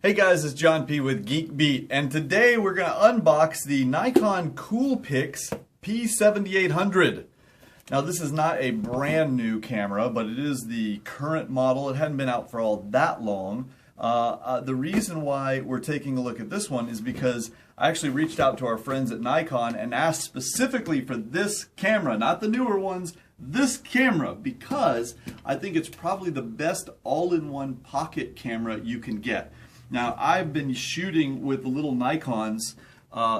Hey guys, it's John P with Geek Beat, and today we're going to unbox the Nikon COOLPIX P7800. Now this is not a brand new camera, but it is the current model. It hadn't been out for all that long. The reason why we're taking a look at this one is because I actually reached out to our friends at Nikon and asked specifically for this camera, not the newer ones, this camera, because I think it's probably the best all-in-one pocket camera you can get. Now, I've been shooting with the little Nikons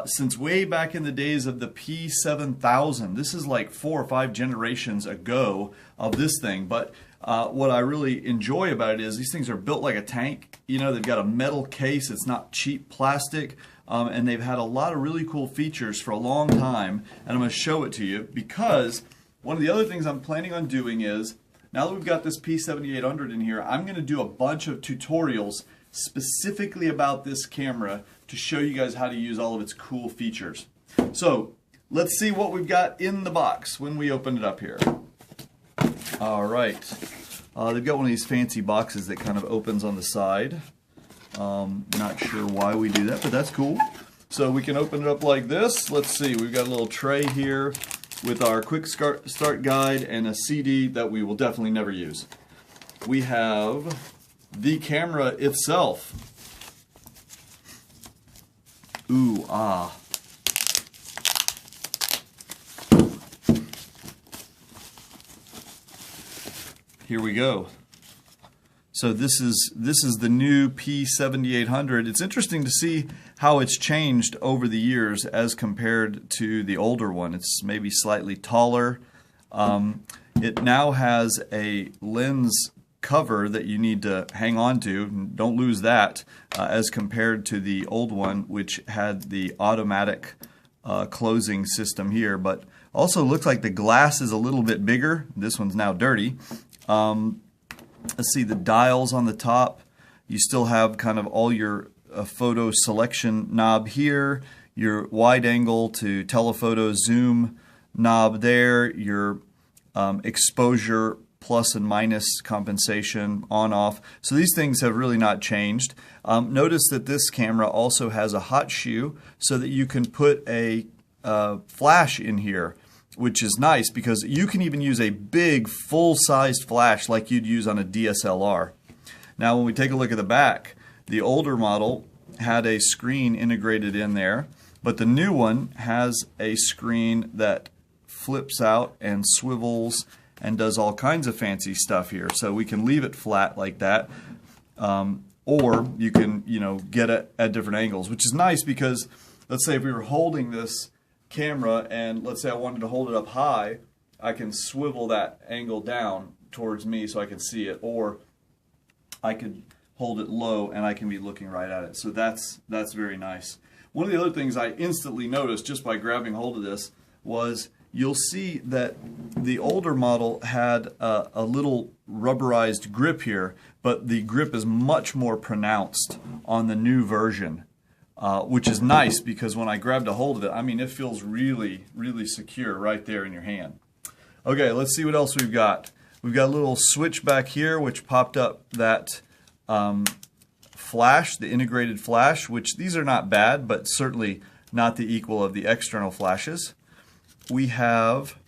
since way back in the days of the P7000. This is like 4 or 5 generations ago of this thing, but what I really enjoy about it is these things are built like a tank. You know, they've got a metal case, it's not cheap plastic, and they've had a lot of really cool features for a long time, and I'm going to show it to you because one of the other things I'm planning on doing is, now that we've got this P7800 in here, I'm going to do a bunch of tutorials specifically about this camera to show you guys how to use all of its cool features. So let's see what we've got in the box when we open it up here. Alright, they've got one of these fancy boxes that kind of opens on the side. Not sure why we do that, but that's cool. So we can open it up like this. Let's see, we've got a little tray here with our quick start guide and a CD that we will definitely never use. We have the camera itself. Ooh, ah. Here we go. So this is the new P7800. It's interesting to see how it's changed over the years as compared to the older one. It's maybe slightly taller. It now has a lens cover that you need to hang on to. Don't lose that, as compared to the old one, which had the automatic closing system here. But also looks like the glass is a little bit bigger. This one's now dirty. Let's see, the dials on the top. You still have kind of all your photo selection knob here, your wide angle to telephoto zoom knob there, your exposure plus and minus compensation on off. So these things have really not changed. Notice that this camera also has a hot shoe so that you can put a flash in here, which is nice because you can even use a big full-sized flash like you'd use on a DSLR. Now when we take a look at the back, the older model had a screen integrated in there, but the new one has a screen that flips out and swivels and does all kinds of fancy stuff here. So we can leave it flat like that, or you can, get it at different angles, which is nice because let's say if we were holding this camera and let's say I wanted to hold it up high, I can swivel that angle down towards me so I can see it, or I could hold it low and I can be looking right at it. So that's very nice. One of the other things I instantly noticed just by grabbing hold of this was you'll see that the older model had a little rubberized grip here, but the grip is much more pronounced on the new version, which is nice because when I grabbed a hold of it, I mean, it feels really, really secure right there in your hand. Okay, let's see what else we've got. We've got a little switch back here which popped up that flash, the integrated flash, which these are not bad, but certainly not the equal of the external flashes. We have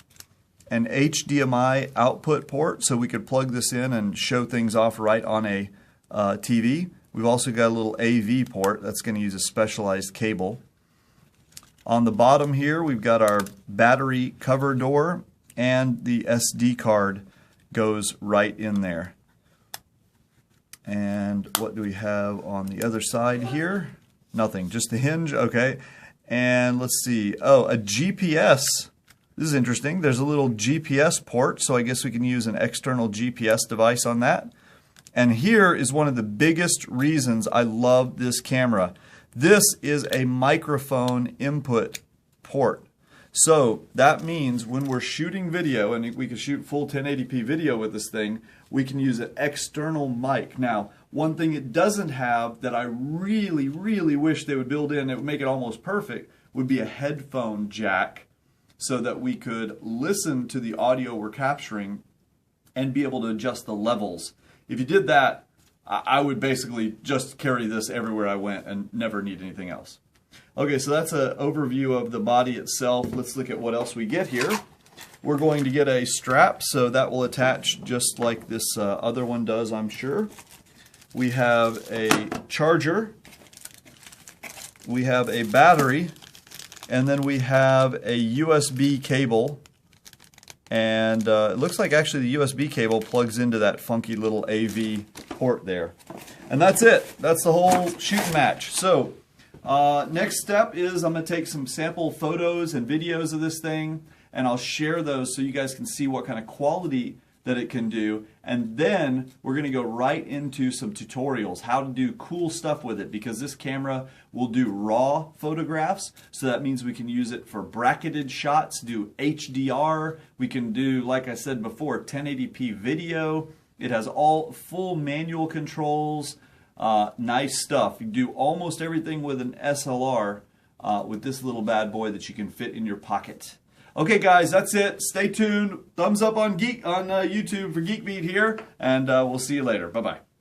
an HDMI output port, so we could plug this in and show things off right on a TV. We've also got a little AV port that's going to use a specialized cable. On the bottom here, we've got our battery cover door, and the SD card goes right in there. And what do we have on the other side here? Nothing, just the hinge, okay. And let's see, oh, a GPS. This is interesting. There's a little GPS port, so I guess we can use an external GPS device on that. And here is one of the biggest reasons I love this camera. This is a microphone input port. So that means when we're shooting video, and we can shoot full 1080p video with this thing, we can use an external mic. Now, one thing it doesn't have that I really, really wish they would build in, it would make it almost perfect, would be a headphone jack so that we could listen to the audio we're capturing and be able to adjust the levels. If you did that, I would basically just carry this everywhere I went and never need anything else. Okay, so that's an overview of the body itself. Let's look at what else we get here. We're going to get a strap, so that will attach just like this other one does, I'm sure. We have a charger. We have a battery. And then we have a USB cable. And it looks like actually the USB cable plugs into that funky little AV port there. And that's it. That's the whole shooting match. So next step is I'm going to take some sample photos and videos of this thing, and I'll share those so you guys can see what kind of quality that it can do. And then we're going to go right into some tutorials, how to do cool stuff with it, because this camera will do raw photographs. So that means we can use it for bracketed shots, do HDR. We can do, like I said before, 1080p video. It has all full manual controls. Nice stuff. You can do almost everything with an SLR with this little bad boy that you can fit in your pocket. Okay, guys, that's it. Stay tuned. Thumbs up on YouTube for Geek Beat here, and we'll see you later. Bye-bye.